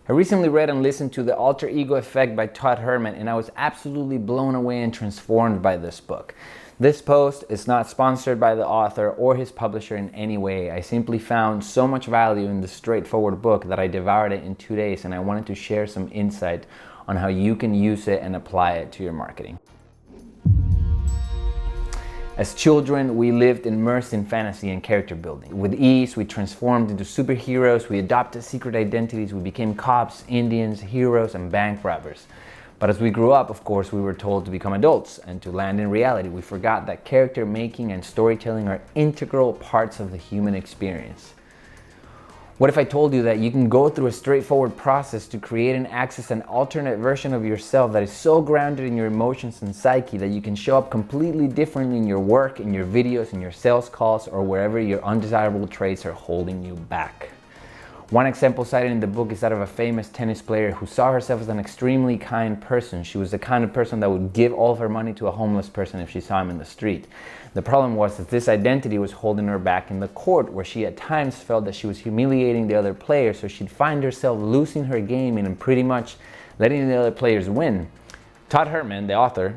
I recently read and listened to The Alter Ego Effect by Todd Herman, and I was absolutely blown away and transformed by this book. This post is not sponsored by the author or his publisher in any way. I simply found so much value in this straightforward book that I devoured it in 2 days, and I wanted to share some insight on how you can use it and apply it to your marketing. As children, we lived immersed in fantasy and character building. With ease, we transformed into superheroes, we adopted secret identities, we became cops, Indians, heroes, and bank robbers. But as we grew up, of course, we were told to become adults and to land in reality. We forgot that character making and storytelling are integral parts of the human experience. What if I told you that you can go through a straightforward process to create and access an alternate version of yourself that is so grounded in your emotions and psyche that you can show up completely differently in your work, in your videos, in your sales calls, or wherever your undesirable traits are holding you back? One example cited in the book is that of a famous tennis player who saw herself as an extremely kind person. She was the kind of person that would give all of her money to a homeless person if she saw him in the street. The problem was that this identity was holding her back in the court, where she at times felt that she was humiliating the other players, so she'd find herself losing her game and pretty much letting the other players win. Todd Herman, the author,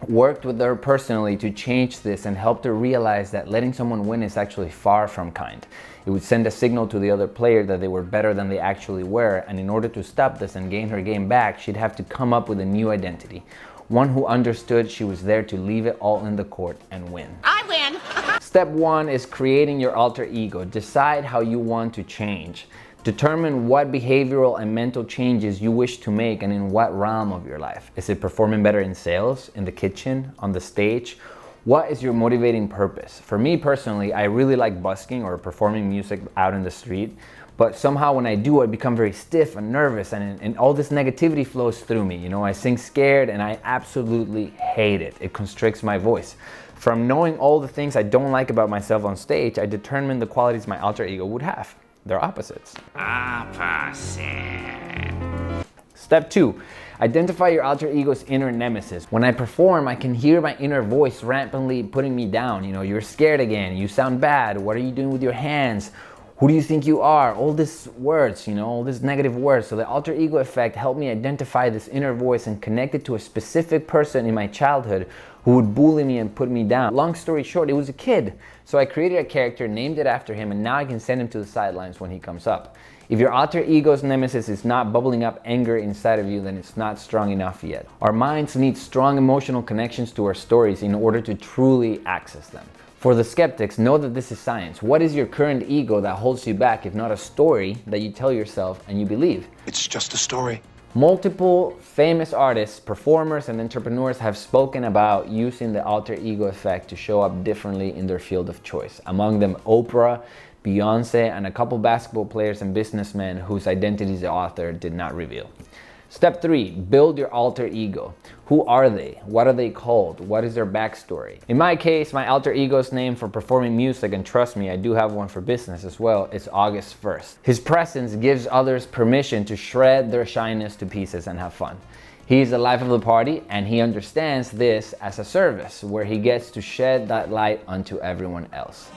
worked with her personally to change this and helped her realize that letting someone win is actually far from kind. It would send a signal to the other player that they were better than they actually were, and in order to stop this and gain her game back, she'd have to come up with a new identity. One who understood she was there to leave it all in the court and win. I win! Step 1 is creating your alter ego. Decide how you want to change. Determine what behavioral and mental changes you wish to make and in what realm of your life. Is it performing better in sales, in the kitchen, on the stage? What is your motivating purpose? For me personally, I really like busking or performing music out in the street, but somehow when I do, I become very stiff and nervous and all this negativity flows through me. You know, I sing scared and I absolutely hate it. It constricts my voice. From knowing all the things I don't like about myself on stage, I determine the qualities my alter ego would have. They're opposites. Opposite. Step 2, identify your alter ego's inner nemesis. When I perform, I can hear my inner voice rampantly putting me down. You know, you're scared again, you sound bad, what are you doing with your hands? Who do you think you are? All these words, all these negative words. So the alter ego effect helped me identify this inner voice and connect it to a specific person in my childhood who would bully me and put me down. Long story short, it was a kid. So I created a character, named it after him, and now I can send him to the sidelines when he comes up. If your alter ego's nemesis is not bubbling up anger inside of you, then it's not strong enough yet. Our minds need strong emotional connections to our stories in order to truly access them. For the skeptics, know that this is science. What is your current ego that holds you back, if not a story that you tell yourself and you believe? It's just a story. Multiple famous artists, performers, and entrepreneurs have spoken about using the alter ego effect to show up differently in their field of choice. Among them, Oprah, Beyonce, and a couple basketball players and businessmen whose identities the author did not reveal. Step 3, build your alter ego. Who are they? What are they called? What is their backstory? In my case, my alter ego's name for performing music, and trust me, I do have one for business as well, is August 1st. His presence gives others permission to shred their shyness to pieces and have fun. He is the life of the party, and he understands this as a service where he gets to shed that light onto everyone else.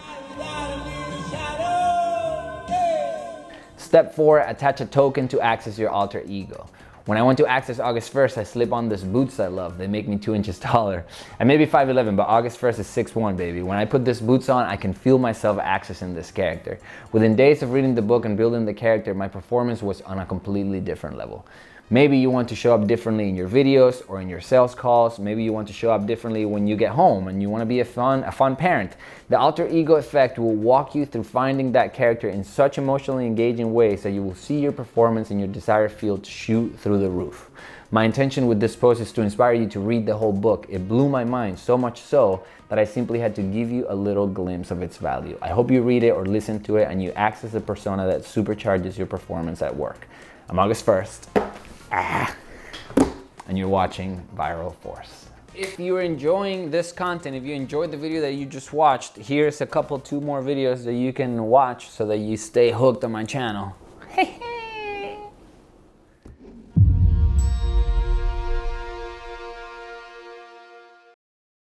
Step 4, attach a token to access your alter ego. When I want to access August 1st, I slip on these boots I love. They make me 2 inches taller. I may be 5'11", but August 1st is 6'1", baby. When I put these boots on, I can feel myself accessing this character. Within days of reading the book and building the character, my performance was on a completely different level. Maybe you want to show up differently in your videos or in your sales calls. Maybe you want to show up differently when you get home and you want to be a fun parent. The alter ego effect will walk you through finding that character in such emotionally engaging ways that you will see your performance in your desired field shoot through the roof. My intention with this post is to inspire you to read the whole book. It blew my mind, so much so that I simply had to give you a little glimpse of its value. I hope you read it or listen to it and you access the persona that supercharges your performance at work. I'm August 1st. And you're watching Viral Force. If you're enjoying this content, if you enjoyed the video that you just watched, here's 2 more videos that you can watch so that you stay hooked on my channel.